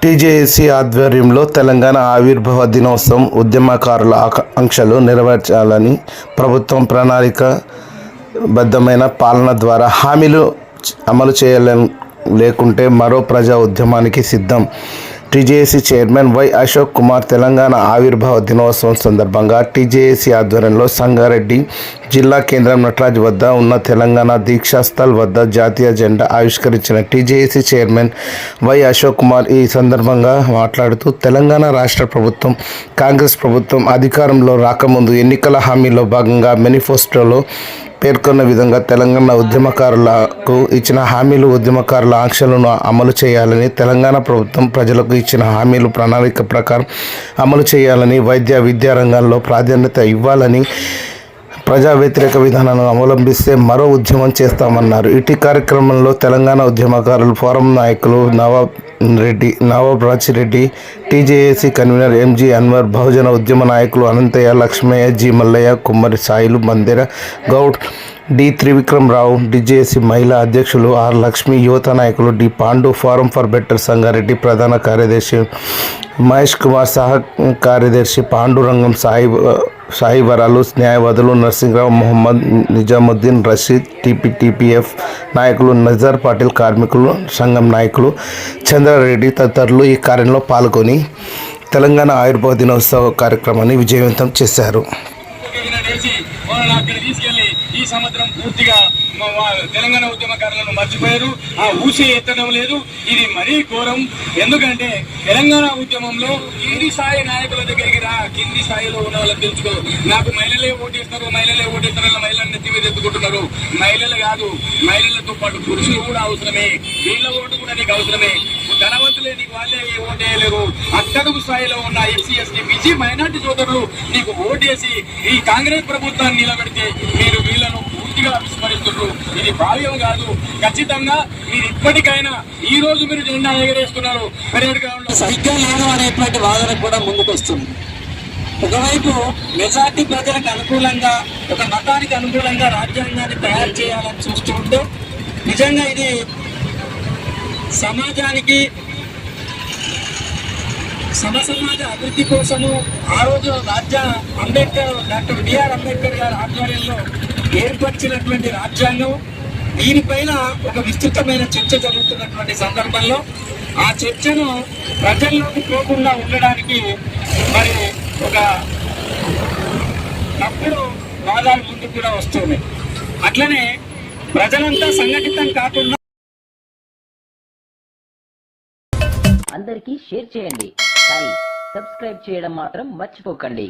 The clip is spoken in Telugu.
టీజేఏసీ ఆధ్వర్యంలో తెలంగాణ ఆవిర్భావ దినోత్సవం ఉద్యమకారుల ఆకాంక్షలు నెరవేర్చాలని ప్రభుత్వం ప్రణాళికాబద్ధమైన పాలన ద్వారా హామీలు అమలు చేయాలని లేకుంటే మరో ప్రజా ఉద్యమానికి సిద్ధం. TJAC chairman Y Ashok Kumar Telangana ఆవిర్భావ దినోత్సవం సందర్భంగా టీజేఏసీ ఆధ్వర్యంలో సంగారెడ్డి జిల్లా కేంద్రం నటరాజ్ వద్ద ఉన్న తెలంగాణ దీక్షాస్థల్ వద్ద జాతీయ జెండా ఆవిష్కరించిన TJAC chairman Y Ashok Kumar ఈ సందర్భంగా మాట్లాడుతూ తెలంగాణ రాష్ట్ర ప్రభుత్వం కాంగ్రెస్ ప్రభుత్వం అధికారంలో రాకముందు ఎన్నికల హామీలో భాగంగా మేనిఫెస్టోలో పేర్కొన్న విధంగా తెలంగాణ ఉద్యమకారులకు ఇచ్చిన హామీలు ఉద్యమకారుల ఆంక్షలను అమలు చేయాలని, తెలంగాణ ప్రభుత్వం ప్రజలకు ఇచ్చిన హామీలు ప్రణాళిక ప్రకారం అమలు చేయాలని, వైద్య విద్యా రంగాల్లో ప్రాధాన్యత ఇవ్వాలని, ప్రజా వ్యతిరేక విధానాలను అవలంబిస్తే మరో ఉద్యమం చేస్తామన్నారు. ఇటీ కార్యక్రమంలో తెలంగాణ ఉద్యమకారులు ఫోరం నాయకులు Nawab Rajireddy, TJAC convener MG Anwar, Bahujan ఉద్యమ నాయకులు అనంతయ్య, లక్ష్మయ్య, జి మల్లయ్య, కుమ్మరి సాయిలు, మందిర గౌడ్, డి త్రివిక్రమరావు, టీజేఏసీ మహిళా అధ్యక్షులు ఆర్ లక్ష్మి, యువత నాయకులు D Pandu, forum for better Sangareddy ప్రధాన కార్యదర్శి మహేష్ కుమార్, సహ కార్యదర్శి పాండురంగం, సాయివరాలు, న్యాయవాదులు నరసింహరావు, మొహమ్మద్ నిజాముద్దీన్, రషీద్, టీపీఎఫ్ నాయకులు నజర్ పాటిల్, కార్మికులు సంఘం నాయకులు చంద్రారెడ్డి తదితరులు ఈ కార్యంలో పాల్గొని తెలంగాణ ఆవిర్భావ దినోత్సవ కార్యక్రమాన్ని విజయవంతం చేశారు. ఈ సంవత్సరం పూర్తిగా తెలంగాణ ఉద్యమకారులను మర్చిపోయారు. ఆ ఊసి ఎత్తడం లేదు. ఇది మరీ ఘోరం. ఎందుకంటే తెలంగాణ ఉద్యమంలో కింది స్థాయి నాయకుల దగ్గరికి రా, కింది స్థాయిలో ఉన్న వాళ్ళని తెలుసుకో. నాకు మహిళలే ఓటేస్తారు మహిళలను నెత్తి మీద ఎత్తుకుంటున్నారు. మహిళలు కాదు, మహిళలతో పాటు పురుషులు కూడా అవసరమే. వీళ్ళ ఓటు కూడా నీకు అవసరమే. ధనవంతులే నీకు వాళ్ళే ఓటేయలేరు. అట్టడుగు స్థాయిలో ఉన్న ఎస్సీ ఎస్టీ బీసీ మైనార్టీ సోదరులు నీకు ఓటేసి ఈ కాంగ్రెస్ ప్రభుత్వాన్ని నిలబెడితే మీరు వీళ్ళను పూర్తిగా విస్మరిస్తున్నారు. ఇది భావ్యం కాదు. ఖచ్చితంగా మీరు ఇప్పటికైనా ఈ రోజు మీరు జెండా ఎగరేస్తున్నారు, పరేడ్ గ్రౌండ్ లో సరిగ్గా లేదు అనేటువంటి వాదన కూడా ముందుకు వస్తుంది. ఒకవైపు మెజార్టీ ప్రజలకు అనుకూలంగా, ఒక మతానికి అనుకూలంగా రాజ్యాంగాన్ని తయారు చేయాలని చూస్తూ ఉంటే నిజంగా ఇది సమాజానికి సమసమాజ అభివృద్ధి కోసము ఆ రోజు డాక్టర్ బిఆర్ అంబేద్కర్ గారి ఆధ్వర్యంలో ఏర్పరిచినటువంటి రాజ్యాంగం. దీనిపైన ఒక విస్తృతమైన చర్చ జరుగుతున్నటువంటి సందర్భంలో ఆ చర్చను ప్రజల్లోకి పోకుండా ఉండడానికి మరి ఒక తప్పుడు వాదాలు ముందు కూడా వస్తున్నాయి. అట్లనే ప్రజలంతా సంఘటితం కాకుండా అందరికీ షేర్ చేయండి, కానీ సబ్స్క్రైబ్ చేయడం మాత్రం మర్చిపోకండి.